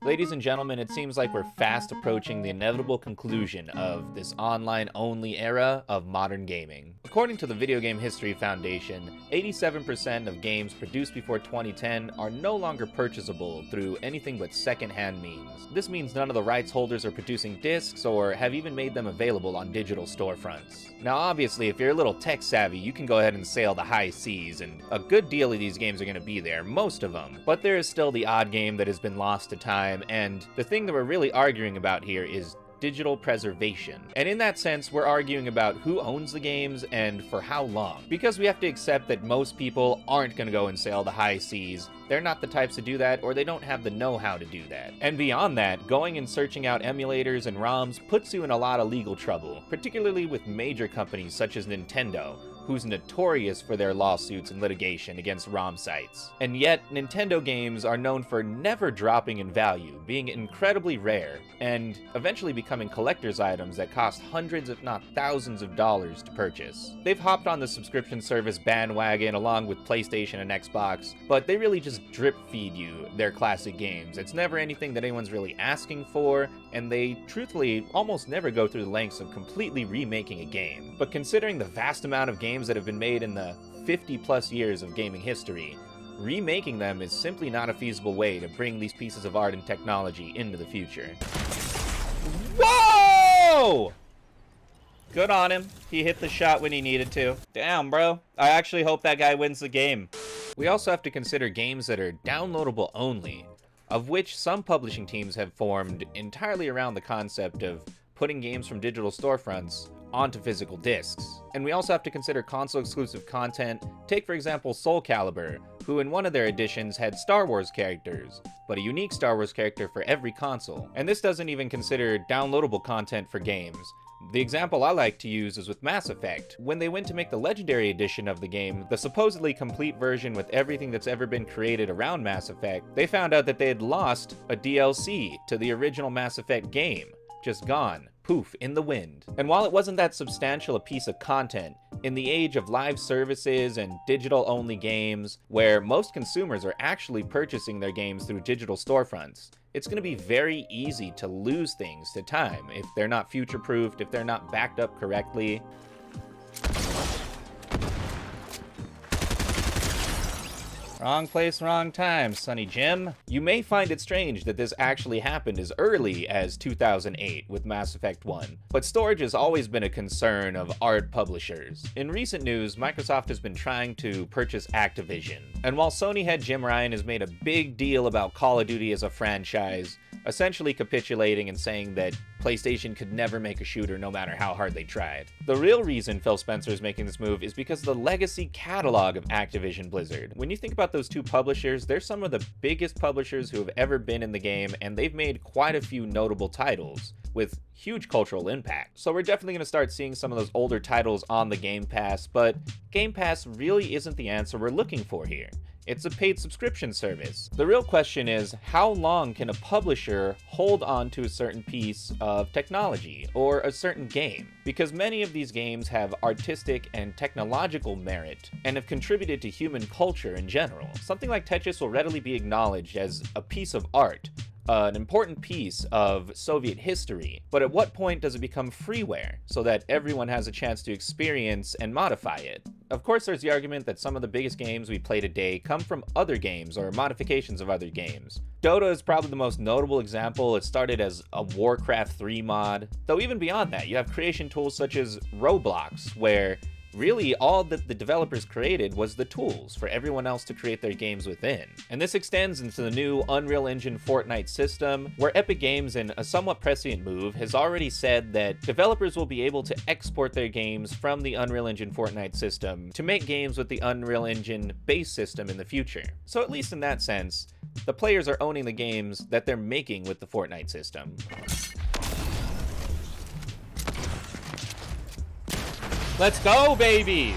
Ladies and gentlemen, it seems like we're fast approaching the inevitable conclusion of this online-only era of modern gaming. According to the Video Game History Foundation, 87% of games produced before 2010 are no longer purchasable through anything but second-hand means. This means none of the rights holders are producing discs or have even made them available on digital storefronts. Now obviously, if you're a little tech savvy, you can go ahead and sail the high seas, and a good deal of these games are going to be there, most of them. But there is still the odd game that has been lost to time, and the thing that we're really arguing about here is digital preservation. And in that sense, we're arguing about who owns the games and for how long. Because we have to accept that most people aren't going to go and sail the high seas. They're not the types to do that, or they don't have the know-how to do that. And beyond that, going and searching out emulators and ROMs puts you in a lot of legal trouble, particularly with major companies such as Nintendo, who's notorious for their lawsuits and litigation against ROM sites. And yet, Nintendo games are known for never dropping in value, being incredibly rare, and eventually becoming collector's items that cost hundreds if not thousands of dollars to purchase. They've hopped on the subscription service bandwagon along with PlayStation and Xbox, but they really just drip feed you their classic games. It's never anything that anyone's really asking for, and they truthfully almost never go through the lengths of completely remaking a game. But considering the vast amount of games that have been made in the 50+ years of gaming history, remaking them is simply not a feasible way to bring these pieces of art and technology into the future. Whoa! Good on him. He hit the shot when he needed to. Damn, bro. I actually hope that guy wins the game. We also have to consider games that are downloadable only, of which some publishing teams have formed entirely around the concept of putting games from digital storefronts onto physical discs. And we also have to consider console-exclusive content. Take, for example, Soul Calibur, who in one of their editions had Star Wars characters, but a unique Star Wars character for every console. And this doesn't even consider downloadable content for games. The example I like to use is with Mass Effect. When they went to make the Legendary Edition of the game, the supposedly complete version with everything that's ever been created around Mass Effect, they found out that they had lost a DLC to the original Mass Effect game. Just gone. Poof, in the wind. And while it wasn't that substantial a piece of content, in the age of live services and digital-only games, where most consumers are actually purchasing their games through digital storefronts, it's going to be very easy to lose things to time if they're not future-proofed, if they're not backed up correctly. Wrong place, wrong time, Sonny Jim. You may find it strange that this actually happened as early as 2008 with Mass Effect 1, but storage has always been a concern of art publishers. In recent news, Microsoft has been trying to purchase Activision, and while Sony head Jim Ryan has made a big deal about Call of Duty as a franchise, essentially capitulating and saying that PlayStation could never make a shooter no matter how hard they tried. The real reason Phil Spencer is making this move is because of the legacy catalog of Activision Blizzard. When you think about those two publishers, they're some of the biggest publishers who have ever been in the game, and they've made quite a few notable titles with huge cultural impact. So we're definitely going to start seeing some of those older titles on the Game Pass, but Game Pass really isn't the answer we're looking for here. It's a paid subscription service. The real question is, how long can a publisher hold on to a certain piece of technology or a certain game? Because many of these games have artistic and technological merit and have contributed to human culture in general. Something like Tetris will readily be acknowledged as a piece of art, an important piece of Soviet history, but at what point does it become freeware so that everyone has a chance to experience and modify it? Of course, there's the argument that some of the biggest games we play today come from other games or modifications of other games. Dota is probably the most notable example. It started as a Warcraft 3 mod, though even beyond that, you have creation tools such as Roblox, where really all that the developers created was the tools for everyone else to create their games within. And this extends into the new Unreal Engine Fortnite system, where Epic Games, in a somewhat prescient move, has already said that developers will be able to export their games from the Unreal Engine Fortnite system to make games with the Unreal Engine base system in the future. So at least in that sense, the players are owning the games that they're making with the Fortnite system. Let's go, baby!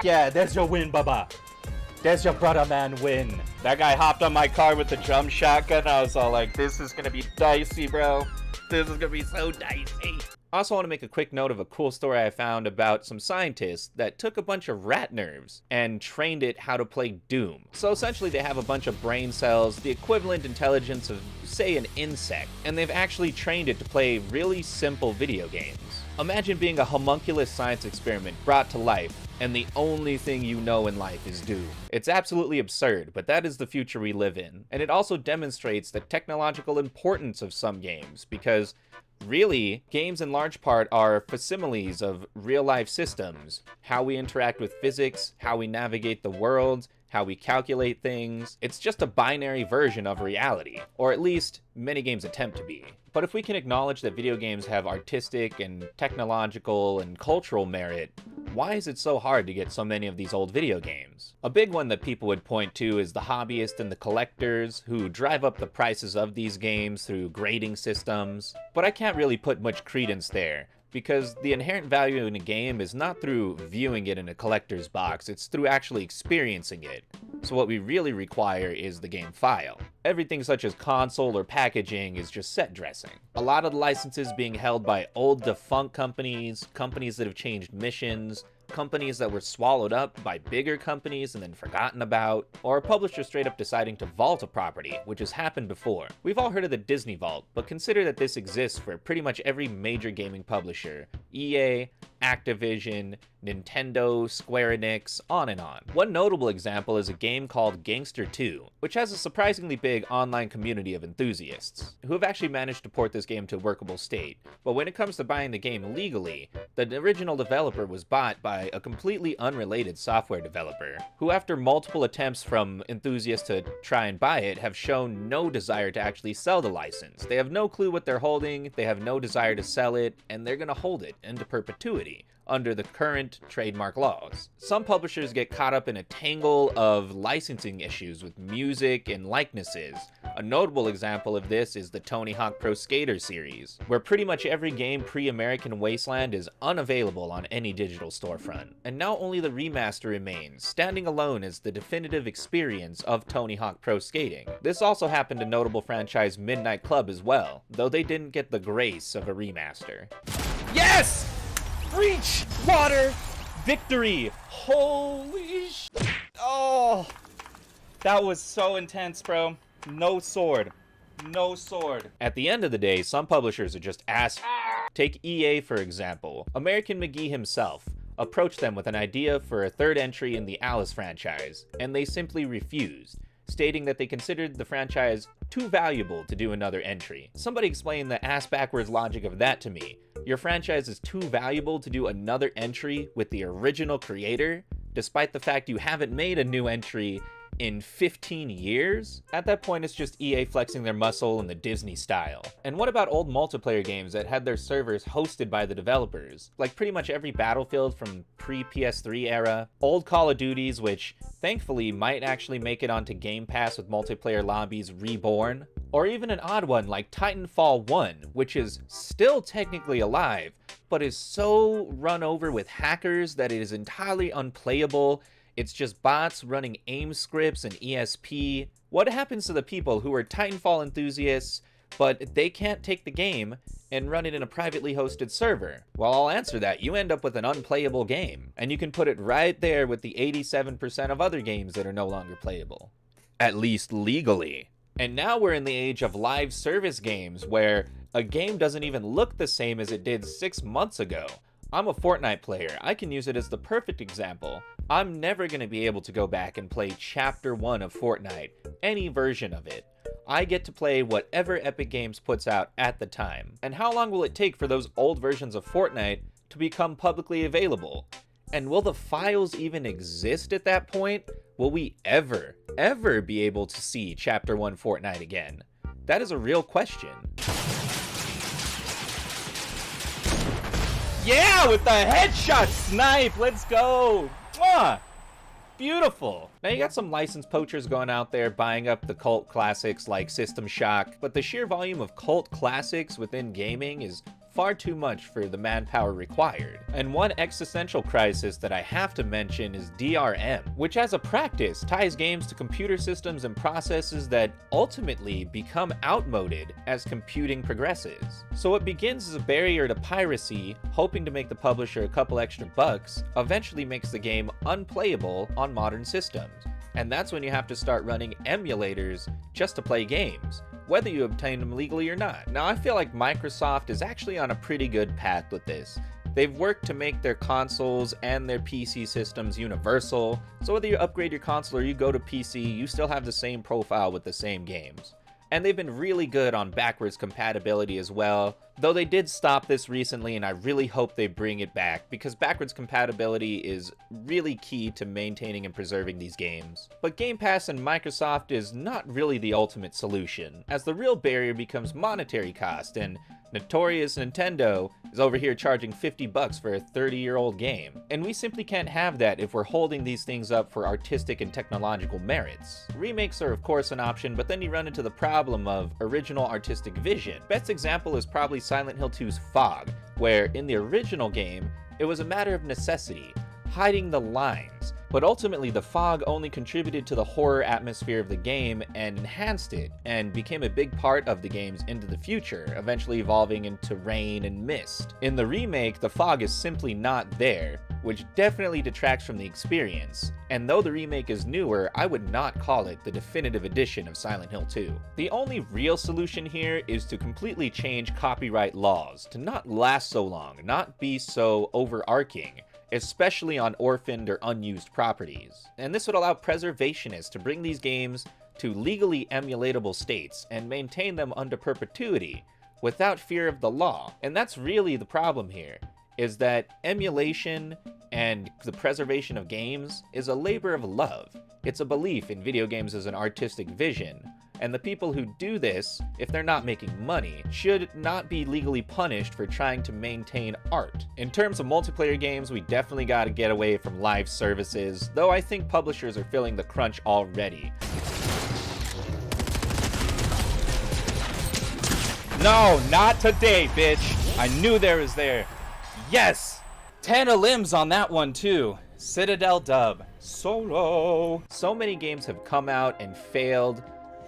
Yeah, there's your win, Baba. There's your brother man win. That guy hopped on my car with the drum shotgun. I was all like, this is gonna be dicey, bro. This is gonna be so dicey. I also want to make a quick note of a cool story I found about some scientists that took a bunch of rat nerves and trained it how to play Doom. So essentially they have a bunch of brain cells, the equivalent intelligence of, say, an insect, and they've actually trained it to play really simple video games. Imagine being a homunculus science experiment brought to life, and the only thing you know in life is Doom. It's absolutely absurd, but that is the future we live in. And it also demonstrates the technological importance of some games, because really, games in large part are facsimiles of real-life systems. How we interact with physics, how we navigate the world, how we calculate things. It's just a binary version of reality, or at least many games attempt to be. But if we can acknowledge that video games have artistic and technological and cultural merit, why is it so hard to get so many of these old video games? A big one that people would point to is the hobbyists and the collectors who drive up the prices of these games through grading systems. But I can't really put much credence there, because the inherent value in a game is not through viewing it in a collector's box, it's through actually experiencing it. So what we really require is the game file. Everything such as console or packaging is just set dressing. A lot of the licenses being held by old defunct companies, companies that have changed missions, companies that were swallowed up by bigger companies and then forgotten about, or a publisher straight up deciding to vault a property, which has happened before. We've all heard of the Disney Vault, but consider that this exists for pretty much every major gaming publisher: EA, Activision, Nintendo, Square Enix, on and on. One notable example is a game called Gangster 2, which has a surprisingly big online community of enthusiasts, who have actually managed to port this game to a workable state. But when it comes to buying the game legally, the original developer was bought by a completely unrelated software developer, who after multiple attempts from enthusiasts to try and buy it, have shown no desire to actually sell the license. They have no clue what they're holding, they have no desire to sell it, and they're gonna hold it into perpetuity under the current trademark laws. Some publishers get caught up in a tangle of licensing issues with music and likenesses. A notable example of this is the Tony Hawk Pro Skater series, where pretty much every game pre-American Wasteland is unavailable on any digital storefront. And now only the remaster remains, standing alone as the definitive experience of Tony Hawk Pro Skating. This also happened to notable franchise Midnight Club as well, though they didn't get the grace of a remaster. Yes! Breach! Water! Victory! Holy sh... Oh! That was so intense, bro. No sword. No sword. At the end of the day, some publishers are just ass. Take EA, for example. American McGee himself approached them with an idea for a third entry in the Alice franchise, and they simply refused, stating that they considered the franchise too valuable to do another entry. Somebody explained the ass-backwards logic of that to me. Your franchise is too valuable to do another entry with the original creator, despite the fact you haven't made a new entry in 15 years? At that point, it's just EA flexing their muscle in the Disney style. And what about old multiplayer games that had their servers hosted by the developers? Like pretty much every Battlefield from pre-PS3 era, old Call of Duties, which thankfully might actually make it onto Game Pass with multiplayer lobbies reborn, or even an odd one like Titanfall 1, which is still technically alive, but is so run over with hackers that it is entirely unplayable. It's just bots running aim scripts and ESP. What happens to the people who are Titanfall enthusiasts, but they can't take the game and run it in a privately hosted server? Well, I'll answer that. You end up with an unplayable game, and you can put it right there with the 87% of other games that are no longer playable. At least legally. And now we're in the age of live service games, where a game doesn't even look the same as it did 6 months ago. I'm a Fortnite player. I can use it as the perfect example. I'm never going to be able to go back and play Chapter 1 of Fortnite, any version of it. I get to play whatever Epic Games puts out at the time. And how long will it take for those old versions of Fortnite to become publicly available? And will the files even exist at that point? Will we ever be able to see Chapter 1 Fortnite again? That is a real question. Yeah, with the headshot snipe, let's go. Mwah! Beautiful. Now you got some licensed poachers going out there buying up the cult classics like System Shock, but the sheer volume of cult classics within gaming is far too much for the manpower required. And one existential crisis that I have to mention is DRM, which as a practice ties games to computer systems and processes that ultimately become outmoded as computing progresses. So what begins as a barrier to piracy, hoping to make the publisher a couple extra bucks, eventually makes the game unplayable on modern systems. And that's when you have to start running emulators just to play games, whether you obtain them legally or not. Now, I feel like Microsoft is actually on a pretty good path with this. They've worked to make their consoles and their PC systems universal, so whether you upgrade your console or you go to PC, you still have the same profile with the same games. And they've been really good on backwards compatibility as well, though they did stop this recently, and I really hope they bring it back, because backwards compatibility is really key to maintaining and preserving these games. But Game Pass and Microsoft is not really the ultimate solution, as the real barrier becomes monetary cost, and notorious Nintendo is over here charging $50 for a 30-year-old game. And we simply can't have that if we're holding these things up for artistic and technological merits. Remakes are of course an option, but then you run into the problem of original artistic vision. Best example is probably Silent Hill 2's Fog, where in the original game, it was a matter of necessity, hiding the lines. But ultimately, the fog only contributed to the horror atmosphere of the game and enhanced it, and became a big part of the games into the future, eventually evolving into rain and mist. In the remake, the fog is simply not there, which definitely detracts from the experience. And though the remake is newer, I would not call it the definitive edition of Silent Hill 2. The only real solution here is to completely change copyright laws, to not last so long, not be so overarching, especially on orphaned or unused properties. And this would allow preservationists to bring these games to legally emulatable states and maintain them under perpetuity without fear of the law. And that's really the problem here, is that emulation and the preservation of games is a labor of love. It's a belief in video games as an artistic vision. And the people who do this, if they're not making money, should not be legally punished for trying to maintain art. In terms of multiplayer games, we definitely gotta get away from live services, though I think publishers are feeling the crunch already. No, not today, bitch! I knew there was there. Yes! 10 limbs on that one too. Citadel dub. Solo. So many games have come out and failed,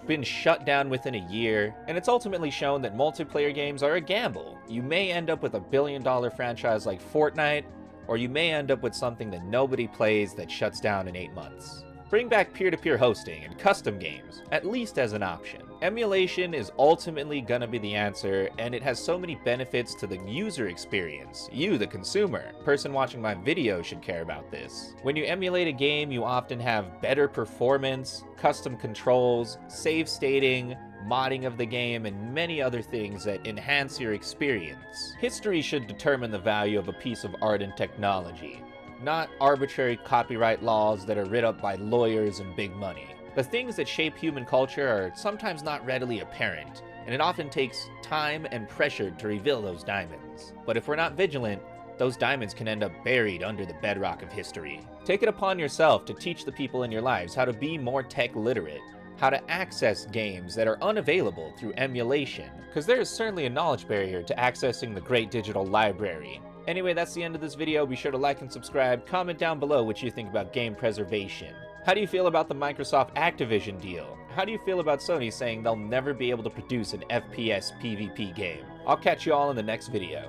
been shut down within a year, and it's ultimately shown that multiplayer games are a gamble. You may end up with a billion-dollar franchise like Fortnite, or you may end up with something that nobody plays that shuts down in 8 months. Bring back peer-to-peer hosting and custom games, at least as an option. Emulation is ultimately gonna be the answer, and it has so many benefits to the user experience. You, the consumer, person watching my video, should care about this. When you emulate a game, you often have better performance, custom controls, save stating, modding of the game, and many other things that enhance your experience. History should determine the value of a piece of art and technology, not arbitrary copyright laws that are writ up by lawyers and big money. The things that shape human culture are sometimes not readily apparent, and it often takes time and pressure to reveal those diamonds. But if we're not vigilant, those diamonds can end up buried under the bedrock of history. Take it upon yourself to teach the people in your lives how to be more tech literate, how to access games that are unavailable through emulation, because there is certainly a knowledge barrier to accessing the great digital library. Anyway, that's the end of this video. Be sure to like and subscribe. Comment down below what you think about game preservation. How do you feel about the Microsoft Activision deal? How do you feel about Sony saying they'll never be able to produce an FPS PvP game? I'll catch you all in the next video.